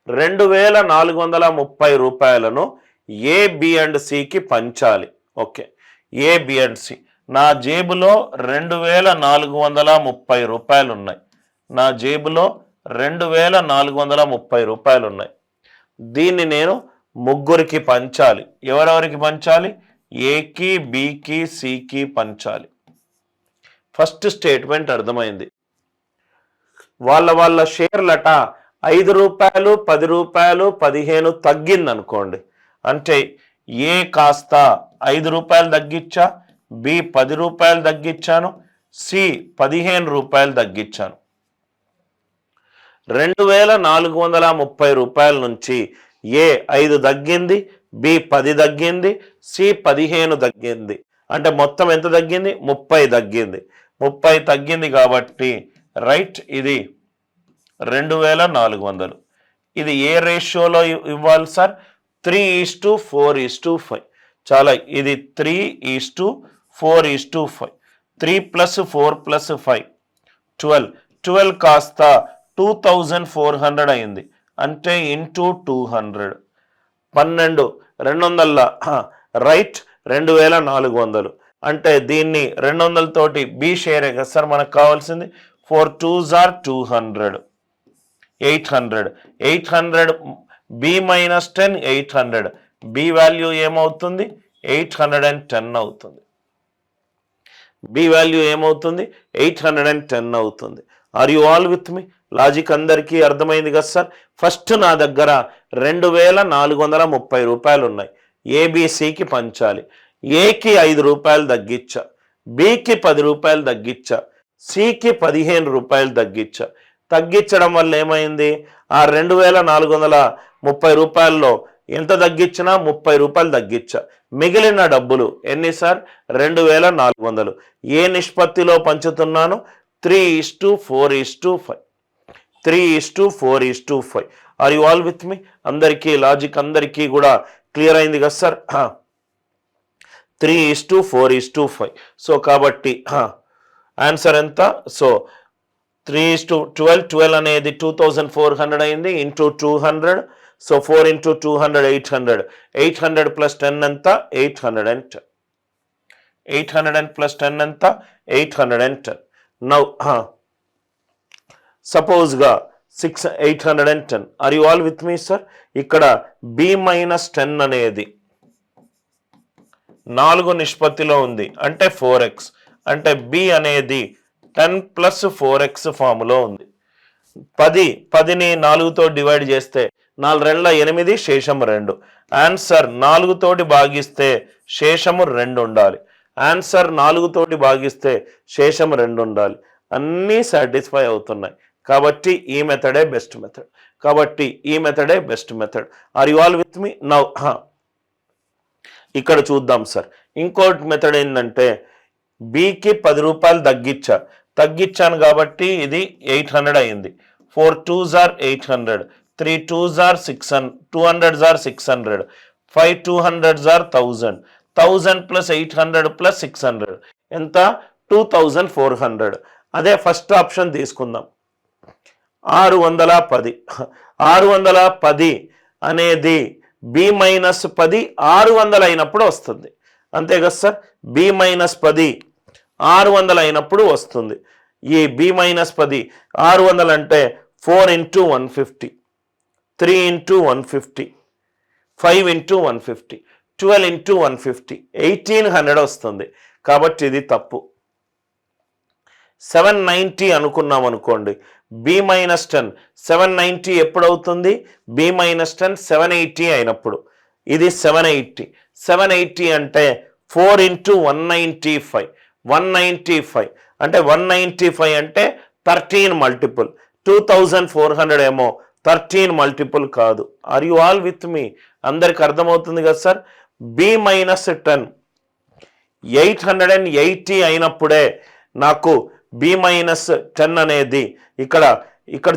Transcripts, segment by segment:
2430 రూపాయలను ఏ, B and సికి పంచాలి. Okay, A, B and C. నా జేబులో 2430 రూపాయలు ఉన్నాయి. నా జేబులో 2430 రూపాయలు ఉన్నాయి. దీన్ని నేను ముగ్గురికి పంచాలి. ఎవరెవరికి పంచాలి? ఏకి, బికి, సికి పంచాలి. ఫస్ట్ స్టేట్మెంట్ అర్థమైంది. వాళ్ళ షేర్లట 5 రూపాయలు, 10 రూపాయలు, 15 తగ్గింది అనుకోండి. అంటే ఏ కాస్త 5 రూపాయలు తగ్గించా, బి 10 రూపాయలు తగ్గించాను, సి 15 రూపాయలు తగ్గించాను. 2430 రూపాయల నుంచి ఏ 5 తగ్గింది, బి 10 తగ్గింది, సి 15 తగ్గింది. అంటే మొత్తం ఎంత తగ్గింది? 30 తగ్గింది. 30 తగ్గింది కాబట్టి రైట్, ఇది 2400. ఇది ఏ రేషియోలో ఇవ్వాలి సార్? 3:4:5. చాలా, ఇది 3:4:5. 3 + 4 + 5 12. 12 కాస్త 2400 అయింది. అంటే ఇంటూ 200. 12 200 రైట్, 2400. అంటే దీన్ని 200 తోటి బి షేరే కదా సార్ మనకు కావాల్సింది. 4 2s are 200. 800. 800 B minus 10 800. B value ఏమవుతుంది? 810 అవుతుంది. బి వాల్యూ ఏమవుతుంది? 810 అవుతుంది. Are you all with me? Logic అందరికీ అర్థమైంది కదా సార్? ఫస్ట్ నా దగ్గర 2430 రూపాయలు ఉన్నాయి. ఏబిసికి పంచాలి. ఏకి 5 రూపాయలు తగ్గించా, బికి 10 రూపాయలు తగ్గించా, సికి 15 రూపాయలు తగ్గించా. తగ్గించడం వల్ల ఏమైంది? ఆ 2430 రూపాయల్లో ఎంత తగ్గించినా 30 రూపాయలు తగ్గించా. మిగిలిన డబ్బులు ఎన్ని సార్? 2400. ఏ నిష్పత్తిలో పంచుతున్నాను? 3:4:5. 3:4:5. ఆర్ యు ఆల్ విత్ మీ? అందరికీ లాజిక్ అందరికీ కూడా క్లియర్ అయింది కదా సార్? 3:4:5. సో కాబట్టి ఆన్సర్ ఎంత? సో 3:12. 12 అనేది 2400 అయింది ఇంటూ 200. సో 4 × 200 800. 800 + 10 ఎంత? 810. 800 + 10 ఎంత? 810. నౌ సపోజ్గా 810. Are you all with me sir? ఇక్కడ బి మైనస్ 10 అనేది 4 నిష్పత్తిలో ఉంది. అంటే 4x. అంటే బి అనేది 10 + 4x ఫామ్లో ఉంది. 10ని 4తో డివైడ్ చేస్తే 4 2 8, శేషము 2. ఆన్సర్ 4 తోటి భాగిస్తే శేషము 2 ఉండాలి. ఆన్సర్ 4 తోటి భాగిస్తే శేషము 2 ఉండాలి. అన్నీ సాటిస్ఫై అవుతున్నాయి. కాబట్టి ఈ మెథడే best method. Are you all with me? Now ఇక్కడ చూద్దాం సార్. ఇంకోటి మెథడ్ ఏంటంటే బికి 10 రూపాయలు తగ్గించాను కాబట్టి ఇది 800 అయింది. 4 2s are 800. 3 2s are 600. 200s are 600. 5 200s are 1000. 1000 + 800 + 600 ఎంత? 2400. అదే ఫస్ట్ ఆప్షన్ తీసుకుందాం. 610. 610 అనేది బి మైనస్ 10 600 అయినప్పుడు వస్తుంది. అంతే కదా సార్? బి మైనస్ 10 600 అయినప్పుడు వస్తుంది. ఈ బి మైనస్ 10 600 అంటే 4 × 150, 3 × 150, 5 × 150, 12 × 150, 1800 వస్తుంది. కాబట్టి ఇది తప్పు. 790 అనుకున్నాం అనుకోండి. బి మైనస్ 10 790 ఎప్పుడవుతుంది? బి మైనస్ 10 780 అయినప్పుడు. ఇది 780. 780 అంటే 4 × 195. 195 అంటే 195 అంటే 13 మల్టిపుల్. 2400 ఏమో 13 మల్టిపుల్ కాదు. ఆర్ యు ఆల్ విత్ మీ? అందరికి అర్థమవుతుంది కదా సార్? బి మైనస్ 10 880 అయినప్పుడే నాకు బి మైనస్ 10 అనేది ఇక్కడ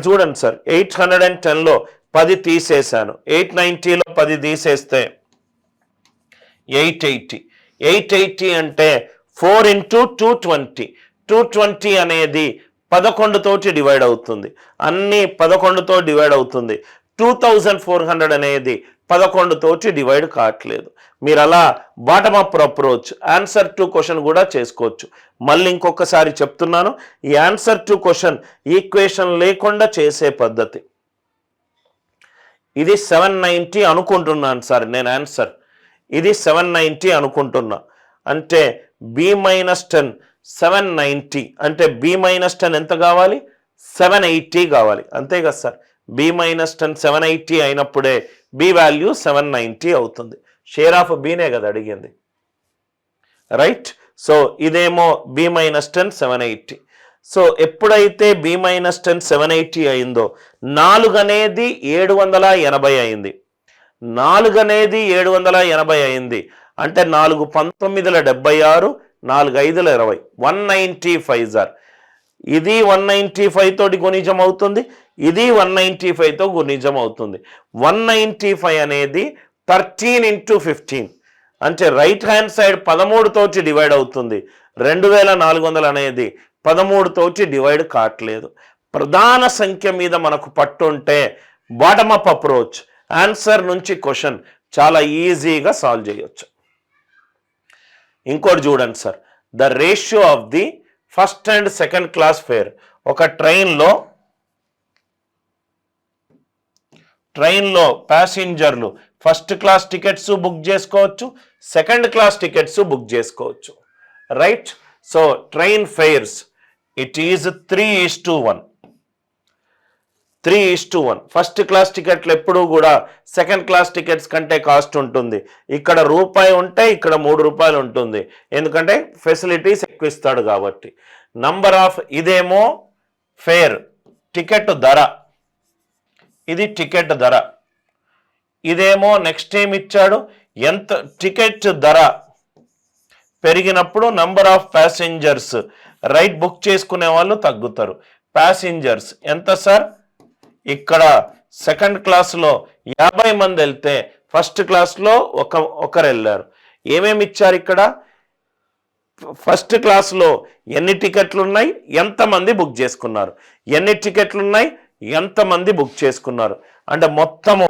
చూడండి సార్. 810లో 10 తీసేశాను. 890లో 10 తీసేస్తే 880. 880 అంటే 4 × 220. 220 అనేది 11 తోటి డివైడ్ అవుతుంది. అన్ని 11తో డివైడ్ అవుతుంది. 2400 అనేది 11 తోటి డివైడ్ కావట్లేదు. మీరు అలా bottom up approach answer to question కూడా చేసుకోవచ్చు. మళ్ళీ ఇంకొకసారి చెప్తున్నాను, ఈ ఆన్సర్ టు క్వశ్చన్ ఈక్వేషన్ లేకుండా చేసే పద్ధతి. ఇది 790 అనుకుంటున్నాను సార్ నేను ఆన్సర్. ఇది 790 అనుకుంటున్నా. అంటే B-10 790 అంటే B-10 ఎంత కావాలి? 780 కావాలి. అంతే కదా సార్? B-10 780 అయినప్పుడే B వాల్యూ 790 అవుతుంది. షేర్ ఆఫ్ బీనే కదా అడిగింది, రైట్? సో ఇదేమో B-10 780. సో ఎప్పుడైతే B-10 780 అయిందో 4 అనేది 780 అయింది. 4 అనేది 780 అయింది అంటే 4 19 76, 4 5 20, 195 సార్. ఇది 195 తోటి గుణిజం అవుతుంది, ఇది 195 తో గుణిజం అవుతుంది. 195 అనేది 13 into 15 అంటే రైట్ హ్యాండ్ సైడ్ 13 తోటి డివైడ్ అవుతుంది. 2400 అనేది 13 తోటి డివైడ్ కావట్లేదు. ప్రధాన సంఖ్య మీద మనకు పట్టుంటే బాటమ్ అప్ అప్రోచ్ ఆన్సర్ నుంచి క్వశ్చన్ చాలా ఈజీగా సాల్వ్ చేయొచ్చు. ఇంకోటి చూడండి sir, the ratio of the first and second class fair. ఒక ట్రైన్లో ప్యాసింజర్లు ఫస్ట్ క్లాస్ టికెట్స్ బుక్ చేసుకోవచ్చు, సెకండ్ క్లాస్ టికెట్స్ బుక్ చేసుకోవచ్చు, right? So train fares it is 3:1. 3:1. First class టికెట్లు ఎప్పుడూ కూడా సెకండ్ క్లాస్ టికెట్స్ కంటే కాస్ట్ ఉంటుంది. ఇక్కడ రూపాయి ఉంటే ఇక్కడ 3 రూపాయలు ఉంటుంది, ఎందుకంటే ఫెసిలిటీస్ ఎక్కువ ఇస్తాడు కాబట్టి. నంబర్ ఆఫ్ ఇదేమో ఫేర్ టికెట్ ధర, ఇది టికెట్ ధర. ఇదేమో నెక్స్ట్ ఏం ఇచ్చాడు, ఎంత టికెట్ ధర పెరిగినప్పుడు number of passengers, right, book చేసుకునే వాళ్ళు తగ్గుతారు. ప్యాసింజర్స్ ఎంత సార్? ఇక్కడ సెకండ్ క్లాస్లో 50 మంది వెళ్తే ఫస్ట్ క్లాస్లో ఒకరు వెళ్ళారు. ఏమేమి ఇచ్చారు ఇక్కడ? ఫస్ట్ క్లాస్లో ఎన్ని టికెట్లు ఉన్నాయి, ఎంతమంది బుక్ చేసుకున్నారు, ఎన్ని టికెట్లు ఉన్నాయి, ఎంతమంది బుక్ చేసుకున్నారు, అంటే మొత్తము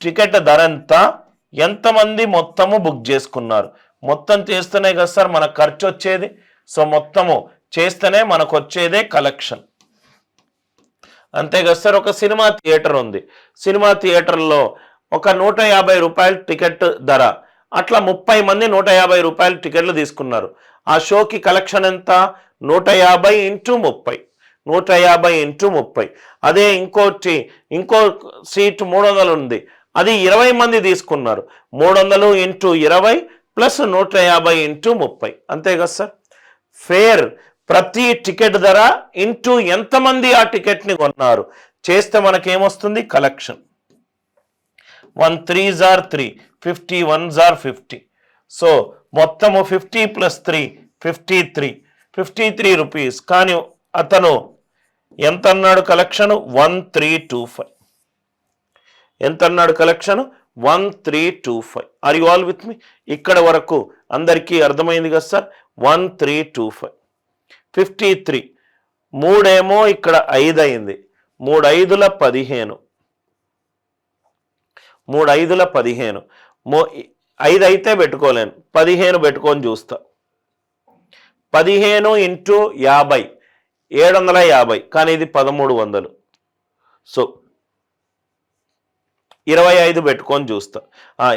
టికెట్ ధర ఎంత, ఎంతమంది మొత్తము బుక్ చేసుకున్నారు. మొత్తం చేస్తేనే కదా సార్ మనకు ఖర్చు వచ్చేది. సో మొత్తము చేస్తేనే మనకు వచ్చేదే కలెక్షన్, అంతే కదా సార్? ఒక సినిమా థియేటర్ ఉంది, సినిమా థియేటర్లో ఒక 150 రూపాయల టికెట్ ధర, అట్లా 30 మంది 150 రూపాయల టికెట్లు తీసుకున్నారు. ఆ షోకి కలెక్షన్ ఎంత? 150 into 30, 150 into 30. అదే ఇంకో సీట్ 300 ఉంది, అది 20 మంది తీసుకున్నారు. 300 into 20 ప్లస్ 150 into 30, అంతే కదా సార్? ఫేర్ ప్రతి టికెట్ ధర ఇంటూ ఎంతమంది ఆ టికెట్ని కొన్నారు చేస్తే మనకేమొస్తుంది? Collection. 1 3s are 3, 50 1s are 50. So మొత్తము 50 + 3 53 రూపీస్. కానీ అతను ఎంత అన్నాడు కలెక్షన్? 1325. ఎంత అన్నాడు collection? 1325. Are you all with me? ఇక్కడ వరకు అందరికీ అర్థమైంది కదా సార్? 1325. 53 3 ఇక్కడ 5 అయింది, 3 5ల 15, 3 5ల 15. 5 అయితే పెట్టుకోలేను, 15 పెట్టుకొని చూస్తా. 15 into 50 750, కానీ ఇది 1300. సో 25 పెట్టుకొని చూస్తా.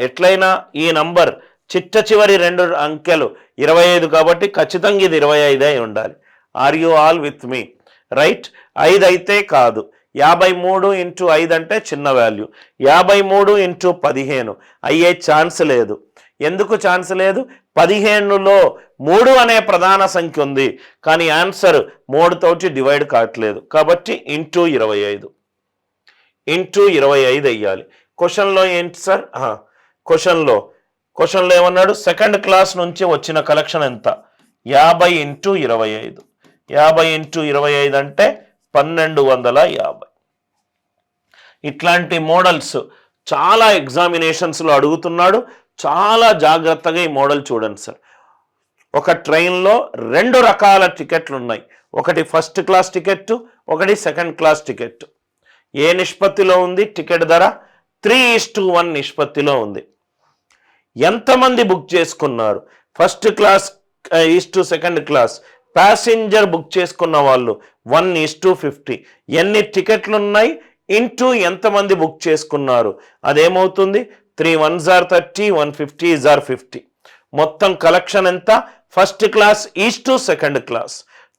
ఎట్లయినా ఈ నంబర్ చిట్ట చివరి 2 అంకెలు 25 కాబట్టి ఖచ్చితంగా ఇది 25 అయి ఉండాలి. Are you all with me? Right. 5 అయితే కాదు, 53 into 5 అంటే చిన్న వాల్యూ. 53 into 15 అయ్యే ఛాన్స్ లేదు. ఎందుకు ఛాన్స్ లేదు? 15లో 3 అనే ప్రధాన సంఖ్య ఉంది, కానీ ఆన్సర్ 3 తోటి డివైడ్ కావట్లేదు, కాబట్టి ఇంటూ 25 వేయాలి. క్వశ్చన్లో ఏంటి సార్? క్వశ్చన్లో ఏమన్నాడు? సెకండ్ క్లాస్ నుంచి వచ్చిన కలెక్షన్ ఎంత? 50 into 25. 50 into 25 అంటే 1250. ఇట్లాంటి మోడల్స్ చాలా ఎగ్జామినేషన్స్లో అడుగుతున్నాడు. చాలా జాగ్రత్తగా ఈ మోడల్ చూడండి సార్. ఒక ట్రైన్లో 2 రకాల టికెట్లు ఉన్నాయి, ఒకటి ఫస్ట్ క్లాస్ టికెట్, ఒకటి సెకండ్ క్లాస్ టికెట్. ఏ నిష్పత్తిలో ఉంది? టికెట్ ధర 3:1 నిష్పత్తిలో ఉంది. ఎంతమంది బుక్ చేసుకున్నారు? First class second class passenger book చేసుకున్న వాళ్ళు 1:50. ఎన్ని టికెట్లు ఉన్నాయి ఇంటూ ఎంతమంది బుక్ చేసుకున్నారు, అదేమవుతుంది? 3 1s are 30, 150 is 50. మొత్తం కలెక్షన్ ఎంత? First class second class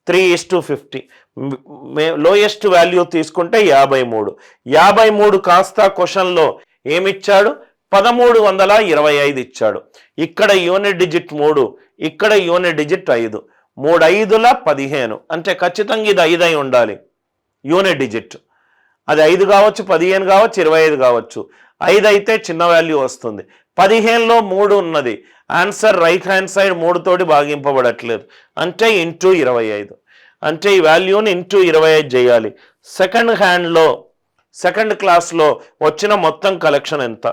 3:50. Lowest value తీసుకుంటే 53 కాస్త క్వశ్చన్లో ఏమిచ్చాడు? 1325 ఇచ్చాడు. ఇక్కడ యూనిట్ డిజిట్ 3, ఇక్కడ యూనిట్ డిజిట్ 5. 3 5ల 15, అంటే ఖచ్చితంగా ఇది 5 అయి ఉండాలి యూనిట్ డిజిట్. అది 5 కావచ్చు, 15 కావచ్చు, 25 కావచ్చు. 5 అయితే చిన్న వాల్యూ వస్తుంది. 15లో 3 ఉన్నది. ఆన్సర్ రైట్ హ్యాండ్ సైడ్ 3 తోటి భాగింపబడట్లేదు, అంటే ఇంటూ 25. అంటే ఈ వాల్యూని ఇంటూ 25 చేయాలి. సెకండ్ క్లాస్లో వచ్చిన మొత్తం కలెక్షన్ ఎంత?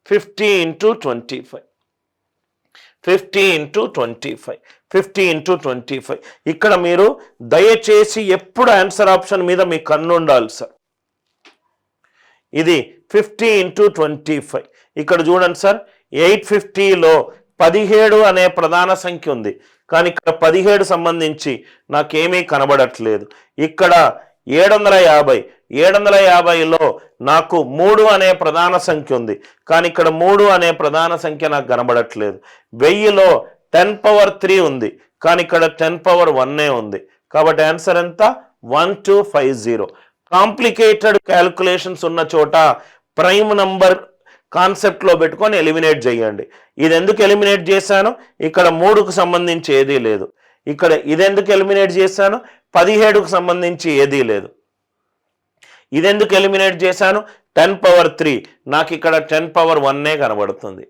50 × 25. 50 × 25. ఇక్కడ మీరు దయచేసి ఎప్పుడు ఆన్సర్ ఆప్షన్ మీద మీ కన్ను ఉండాలి సార్. ఇది 50 × 25. ఇక్కడ చూడండి సార్, 850లో 17 అనే ప్రధాన సంఖ్య ఉంది, కానీ ఇక్కడ 17 సంబంధించి నాకేమీ కనబడట్లేదు. ఇక్కడ 750లో నాకు 3 అనే ప్రధాన సంఖ్య ఉంది, కానీ ఇక్కడ 3 అనే ప్రధాన సంఖ్య నాకు కనబడట్లేదు. 1000లో 10⁻3 ఉంది, కానీ ఇక్కడ 10⁻1 ఉంది. కాబట్టి ఆన్సర్ ఎంత? 1250. కాంప్లికేటెడ్ క్యాల్కులేషన్స్ ఉన్న చోట ప్రైమ్ నంబర్ కాన్సెప్ట్లో పెట్టుకొని ఎలిమినేట్ చేయండి. ఇది ఎందుకు ఎలిమినేట్ చేశాను? ఇక్కడ 3కు సంబంధించి ఏదీ లేదు. ఇక్కడ ఇదెందుకు ఎలిమినేట్ చేశాను? 17కు సంబంధించి ఏదీ లేదు. ఇదెందుకు ఎలిమినేట్ చేశాను? 10⁻3, నాకు ఇక్కడ 10⁻1 కనబడుతుంది.